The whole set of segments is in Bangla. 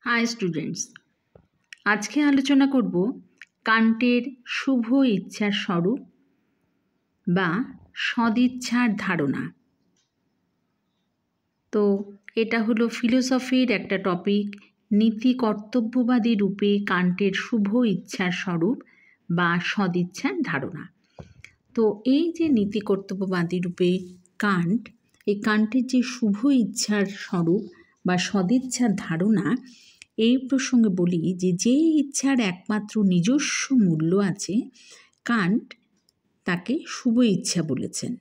হাই স্টুডেন্টস, আজকে আলোচনা করব কান্টের শুভ ইচ্ছার স্বরূপ বা সদিচ্ছার ধারণা। তো এটা হলো ফিলোসফির একটা টপিক, নীতি কর্তব্যবাদী রূপে কান্টের শুভ ইচ্ছার স্বরূপ বা সদিচ্ছার ধারণা। তো এই যে নীতি কর্তব্যবাদী রূপে কান্ট, এই কান্টের যে শুভ ইচ্ছার স্বরূপ বা সদিচ্ছার ধারণা, এই প্রসঙ্গে বলি যে ইচ্ছার একমাত্র নিজস্ব মূল্য আছে, কান্ট তাকে শুভ ইচ্ছা বলেছেন।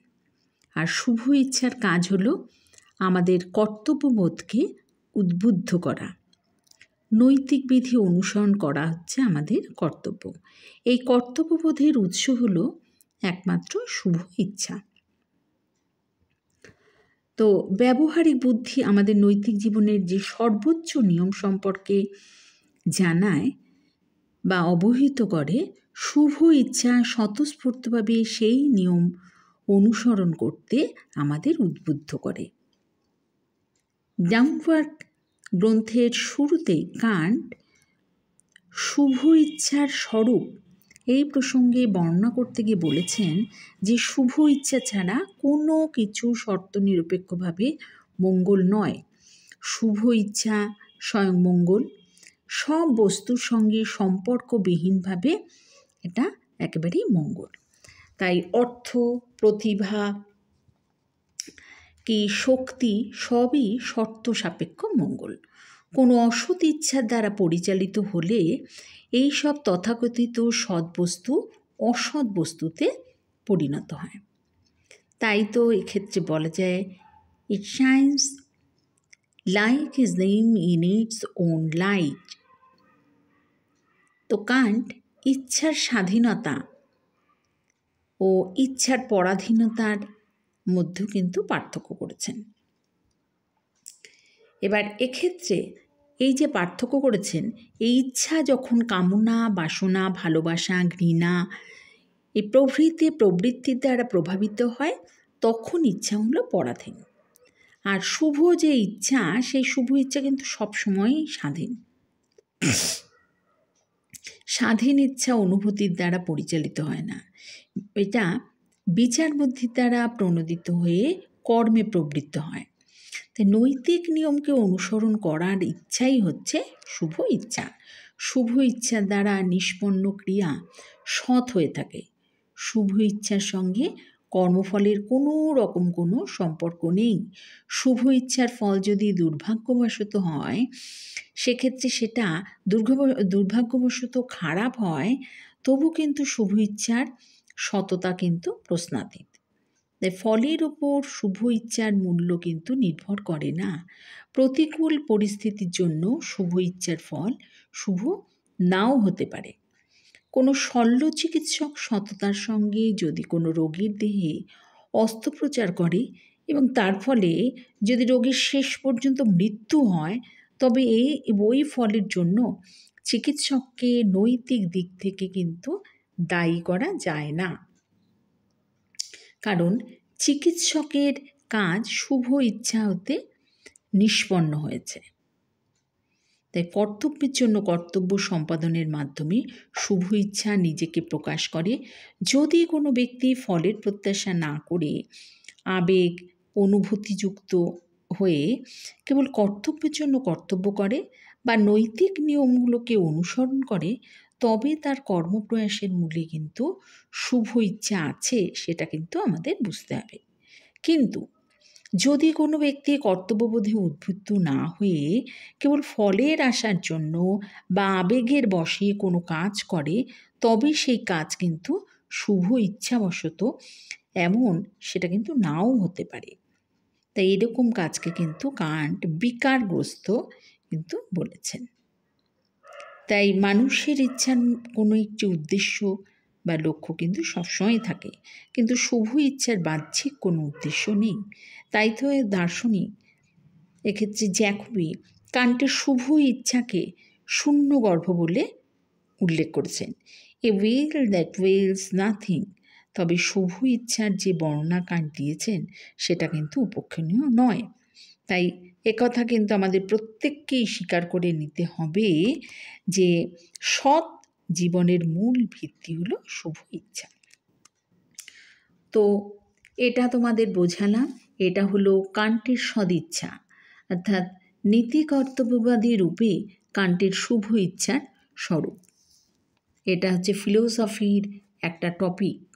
আর শুভ ইচ্ছার কাজ হলো আমাদের কর্তব্যবোধকে উদ্বুদ্ধ করা। নৈতিক বিধি অনুসরণ করা হচ্ছে আমাদের কর্তব্য। এই কর্তব্যবোধের উৎস হলো একমাত্র শুভ ইচ্ছা। তো ব্যবহারিক বুদ্ধি আমাদের নৈতিক জীবনের যে সর্বোচ্চ নিয়ম সম্পর্কে জানায় বা অবহিত করে, শুভ ইচ্ছা স্বতঃস্ফূর্তভাবে সেই নিয়ম অনুসরণ করতে আমাদের উদ্বুদ্ধ করে। গ্রাউন্ডওয়ার্ক গ্রন্থের শুরুতেই কান্ট শুভ ইচ্ছার স্বরূপ এই প্রসঙ্গে বর্ণনা করতে গিয়ে বলেছেন যে শুভ ইচ্ছা ছাড়া কোনো কিছু শর্ত নিরপেক্ষভাবে মঙ্গল নয়। শুভ ইচ্ছা স্বয়ং মঙ্গল, সব বস্তুর সঙ্গে সম্পর্কবিহীনভাবে এটা একেবারেই মঙ্গল। তাই অর্থ, প্রতিভা কি শক্তি সবই শর্ত সাপেক্ষ মঙ্গল। কোনো অসৎ ইচ্ছার দ্বারা পরিচালিত হলে এই সব তথাকথিত সদ্বস্তু অসৎ বস্তুতে পরিণত হয়। তাই তো এক্ষেত্রে বলা যায়, it shines like his name in its own light. তো কান্ট ইচ্ছার স্বাধীনতা ও ইচ্ছার পরাধীনতার মধ্যেও কিন্তু পার্থক্য করেছেন। এবার এক্ষেত্রে এই যে পার্থক্য করেছেন, এই ইচ্ছা যখন কামনা, বাসনা, ভালোবাসা, ঘৃণা এই প্রবৃত্তির দ্বারা প্রভাবিত হয়, তখন ইচ্ছা হলো পরাধীন। আর শুভ যে ইচ্ছা, সেই শুভ ইচ্ছা কিন্তু সবসময়ই স্বাধীন। স্বাধীন ইচ্ছা অনুভূতির দ্বারা পরিচালিত হয় না, এটা বিচার বুদ্ধির দ্বারা প্রণোদিত হয়ে কর্মে প্রবৃত্ত হয়। তাই নৈতিক নিয়মকে অনুসরণ করার ইচ্ছাই হচ্ছে শুভ ইচ্ছা। শুভ ইচ্ছার দ্বারা নিষ্পন্ন ক্রিয়া সৎ হয়ে থাকে। শুভ ইচ্ছার সঙ্গে কর্মফলের কোনো সম্পর্ক নেই। শুভ ইচ্ছার ফল যদি দুর্ভাগ্যবশত হয়, সেক্ষেত্রে সেটা দুর্ভাগ্যবশত খারাপ হয়, তবু কিন্তু শুভ ইচ্ছার সততা কিন্তু প্রশ্নাতীত। তাই ফলের ওপর শুভ ইচ্ছার মূল্য কিন্তু নির্ভর করে না। প্রতিকূল পরিস্থিতির জন্য শুভ ইচ্ছার ফল শুভ নাও হতে পারে। কোনো শল্য চিকিৎসক সততার সঙ্গে যদি কোনো রোগীর দেহে অস্ত্রোপচার করে এবং তার ফলে যদি রোগীর শেষ পর্যন্ত মৃত্যু হয়, তবে ওই ফলের জন্য চিকিৎসককে নৈতিক দিক থেকে কিন্তু দায়ী করা যায় না, কারণ চিকিৎসকের কাজ শুভ ইচ্ছা হতে নিষ্পন্ন হয়েছে। তাই কর্তব্যের জন্য কর্তব্য সম্পাদনের মাধ্যমে শুভ ইচ্ছা নিজেকে প্রকাশ করে। যদি কোনো ব্যক্তি ফলের প্রত্যাশা না করে আবেগ অনুভূতিযুক্ত হয়ে কেবল কর্তব্যের জন্য কর্তব্য করে বা নৈতিক নিয়মগুলোকে অনুসরণ করে, তবে তার কর্মপ্রয়াসের মূলে কিন্তু শুভ ইচ্ছা আছে, সেটা কিন্তু আমাদের বুঝতে হবে। কিন্তু যদি কোনো ব্যক্তি কর্তব্যবোধে উদ্বুদ্ধ না হয়ে কেবল ফলের আশার জন্য বা আবেগের বশে কোনো কাজ করে, তবে সেই কাজ কিন্তু শুভ ইচ্ছাবশত এমন সেটা কিন্তু নাও হতে পারে। তাই এরকম কাজকে কিন্তু কান্ট বিকারগ্রস্ত কিন্তু বলেছেন। তাই মানুষের ইচ্ছার কোনো একটি উদ্দেশ্য বা লক্ষ্য কিন্তু সবসময় থাকে, কিন্তু শুভ ইচ্ছার বাহ্যিক কোনো উদ্দেশ্য নেই। তাই তো দার্শনিক এক্ষেত্রে জ্যাকবি কান্টের শুভ ইচ্ছাকে শূন্যগর্ভ বলে উল্লেখ করেছেন। এ উইল দ্যাট উইলস নাথিং। তবে শুভ ইচ্ছার যে বর্ণনা কান্ট দিয়েছেন, সেটা কিন্তু উপেক্ষণীয় নয়। তাই একথা কিন্তু আমাদের প্রত্যেককেই স্বীকার করে নিতে হবে যে সৎ জীবনের মূল ভিত্তি হলো শুভ ইচ্ছা। তো এটা তোমাদের বোঝালাম, এটা হলো কান্টের সদিচ্ছা, অর্থাৎ নীতি কর্তব্যবাদী রূপে কান্টের শুভ ইচ্ছার স্বরূপ। এটা হচ্ছে ফিলোসফির একটা টপিক,